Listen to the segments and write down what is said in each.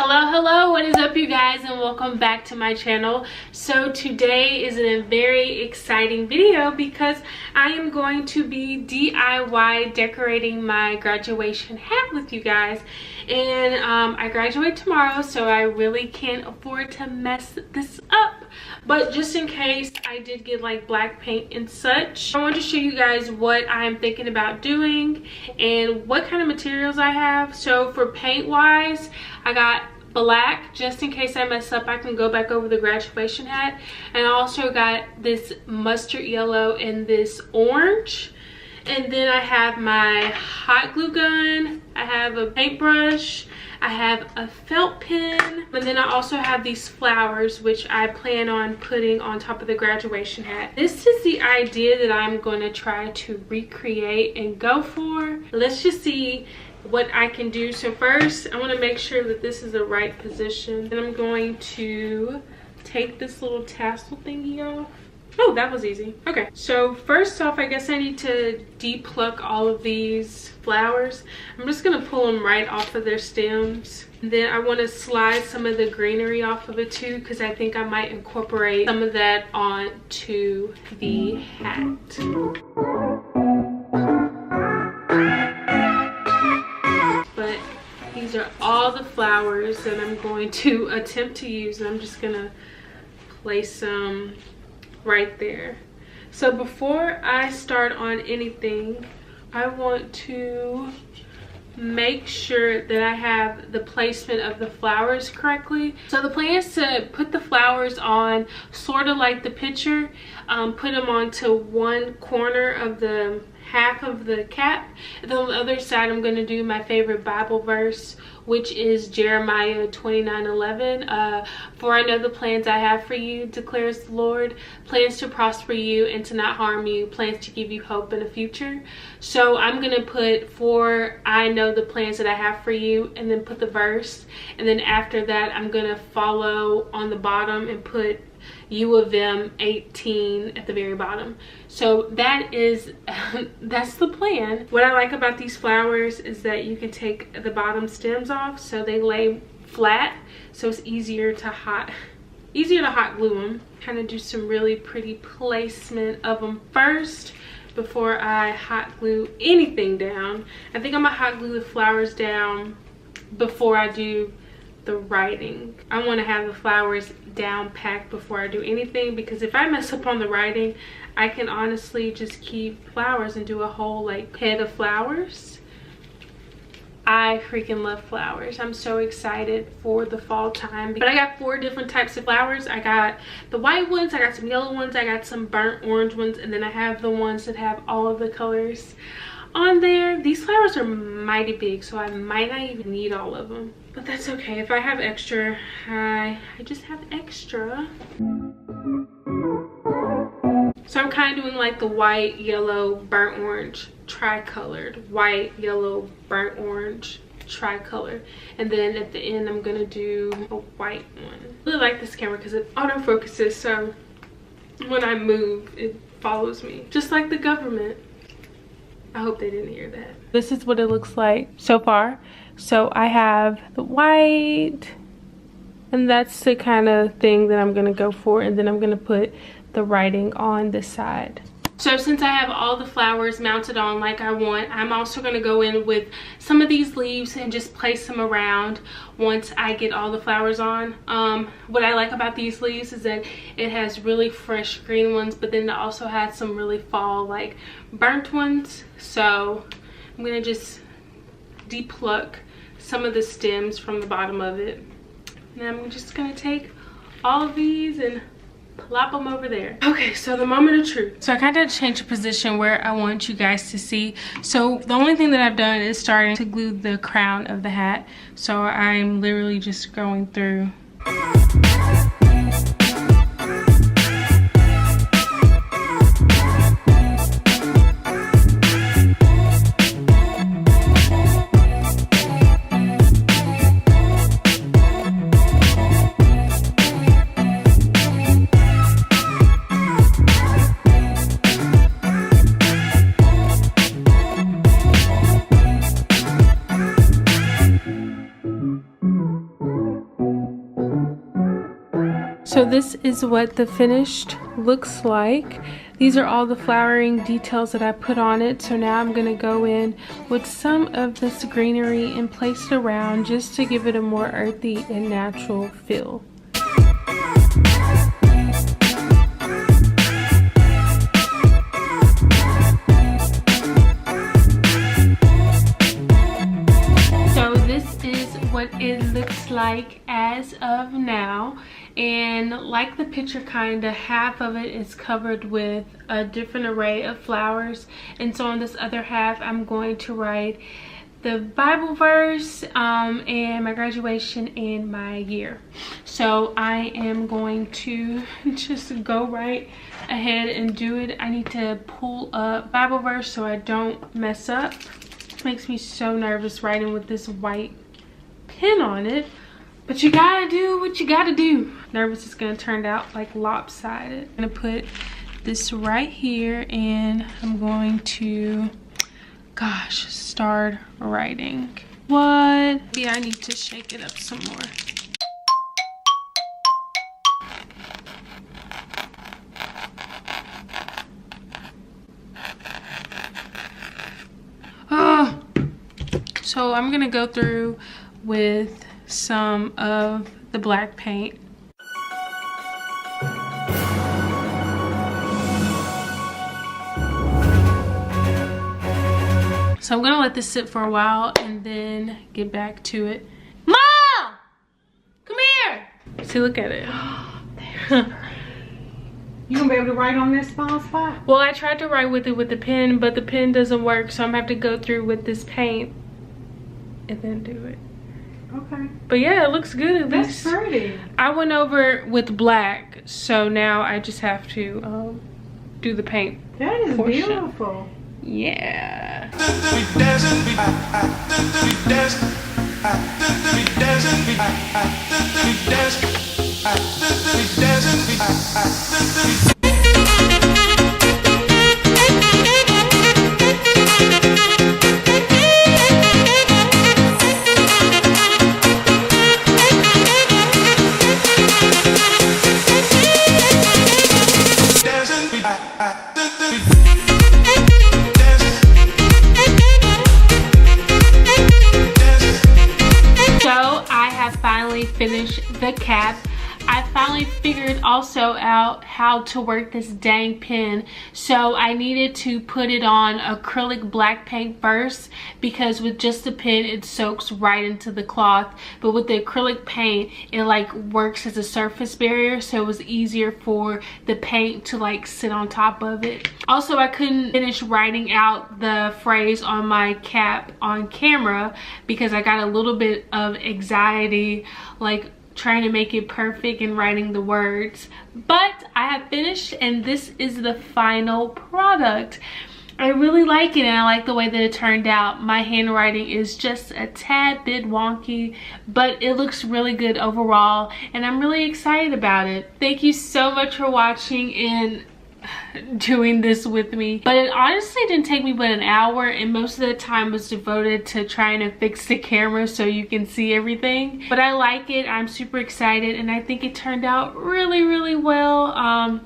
Hello, what is up you guys, and welcome back to my channel. So today is a very exciting video because I am going to be DIY decorating my graduation hat with you guys. And I graduate tomorrow, so I really can't afford to mess this up. But just in case I did get like black paint and such, I want to show you guys what I'm thinking about doing and what kind of materials I have. So for paint wise, I got black, just in case I mess up I can go back over the graduation hat, and I also got this mustard yellow and this orange. And then I have my hot glue gun, I have a paintbrush, I have a felt pen, and then I also have these flowers which I plan on putting on top of the graduation hat. This is the idea that I'm going to try to recreate and go for. Let's just see what I can do. So first I want to make sure that this is the right position, and I'm going to take this little tassel thingy off. Oh, that was easy. Okay, so first off, I guess I need to de-pluck all of these flowers. I'm just gonna pull them right off of their stems. And then I want to slide some of the greenery off of it too, because I think I might incorporate some of that onto the hat. But these are all the flowers that I'm going to attempt to use, and I'm just gonna place them right there. So before I start on anything, I want to make sure that I have the placement of the flowers correctly. So the plan is to put the flowers on sort of like the picture, put them onto one corner of the half of the cap, and then on the other side I'm going to do my favorite Bible verse, which is Jeremiah 29:11. For I know the plans I have for you, declares the Lord, plans to prosper you and to not harm you, plans to give you hope in the future. So I'm going to put, for I know the plans that I have for you, and then put the verse, and then after that I'm going to follow on the bottom and put U of M 18 at the very bottom. So that is that's the plan. What I like about these flowers is that you can take the bottom stems off, so they lay flat, so it's easier to hot glue them. Kind of do some really pretty placement of them first before I hot glue anything down. I think I'm gonna hot glue the flowers down before I do the writing. I want to have the flowers down packed before I do anything, because if I mess up on the writing, I can honestly just keep flowers and do a whole like head of flowers. I freaking love flowers. I'm so excited for the fall time. But I got 4 different types of flowers. I got the white ones, I got some yellow ones, I got some burnt orange ones, and then I have the ones that have all of the colors on there. These flowers are mighty big, so I might not even need all of them, but that's okay. If I have extra, I just have extra. So I'm kind of doing like the white, yellow, burnt orange, tricolored, white, yellow, burnt orange, tricolor, and then at the end I'm gonna do a white one. I really like this camera because it autofocuses, so when I move it follows me, just like the government. I hope they didn't hear that. This is what it looks like so far. So I have the white, and that's the kind of thing that I'm gonna go for, and then I'm gonna put the writing on this side. So since I have all the flowers mounted on like I want, I'm also going to go in with some of these leaves and just place them around once I get all the flowers on. What I like about these leaves is that it has really fresh green ones, but then it also has some really fall like burnt ones. So I'm going to just de-pluck some of the stems from the bottom of it. And I'm just going to take all of these and plop them over there. Okay, so the moment of truth. So I kind of changed the position where I want you guys to see. So the only thing that I've done is starting to glue the crown of the hat. So I'm literally just going through. So this is what the finished looks like. These are all the flowering details that I put on it. So now I'm gonna go in with some of this greenery and place it around just to give it a more earthy and natural feel. What it looks like as of now, and like the picture, kind of half of it is covered with a different array of flowers, and so on this other half I'm going to write the Bible verse and my graduation and my year. So I am going to just go right ahead and do it. I need to pull up Bible verse so I don't mess up. It makes me so nervous writing with this white pen on it, but you gotta do what you gotta do. Nervous it's gonna turn out like lopsided. I'm gonna put this right here and I'm going to, gosh, start writing. What? Yeah, I need to shake it up some more. Oh. So I'm gonna go through with some of the black paint. So I'm gonna let this sit for a while and then get back to it. Mom! Come here! See, look at it. You gonna be able to write on this small spot? Well, I tried to write with it with the pen, but the pen doesn't work, so I'm gonna have to go through with this paint and then do it. Okay. But yeah, it looks good. That's pretty. I went over with black, so now I just have to do the paint. That is portion. beautiful. Yeah. Finish the cap. I finally figured also out how to work this dang pen. So I needed to put it on acrylic black paint first, because with just the pen it soaks right into the cloth, but with the acrylic paint it like works as a surface barrier, so it was easier for the paint to like sit on top of it. Also, I couldn't finish writing out the phrase on my cap on camera because I got a little bit of anxiety like trying to make it perfect and writing the words, but I have finished and this is the final product. I really like it and I like the way that it turned out. My handwriting is just a tad bit wonky, but it looks really good overall and I'm really excited about it. Thank you so much for watching and doing this with me, but it honestly didn't take me but an hour, and most of the time was devoted to trying to fix the camera so you can see everything. But I like it, I'm super excited, and I think it turned out really well. I'm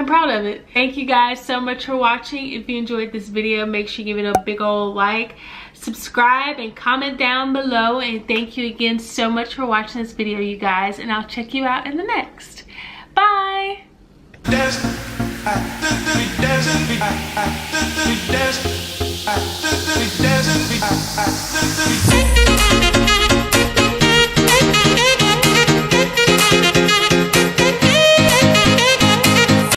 proud of it. Thank you guys so much for watching. If you enjoyed this video, make sure you give it a big old like, subscribe, and comment down below. And thank you again so much for watching this video, you guys, and I'll check you out in the next. Bye.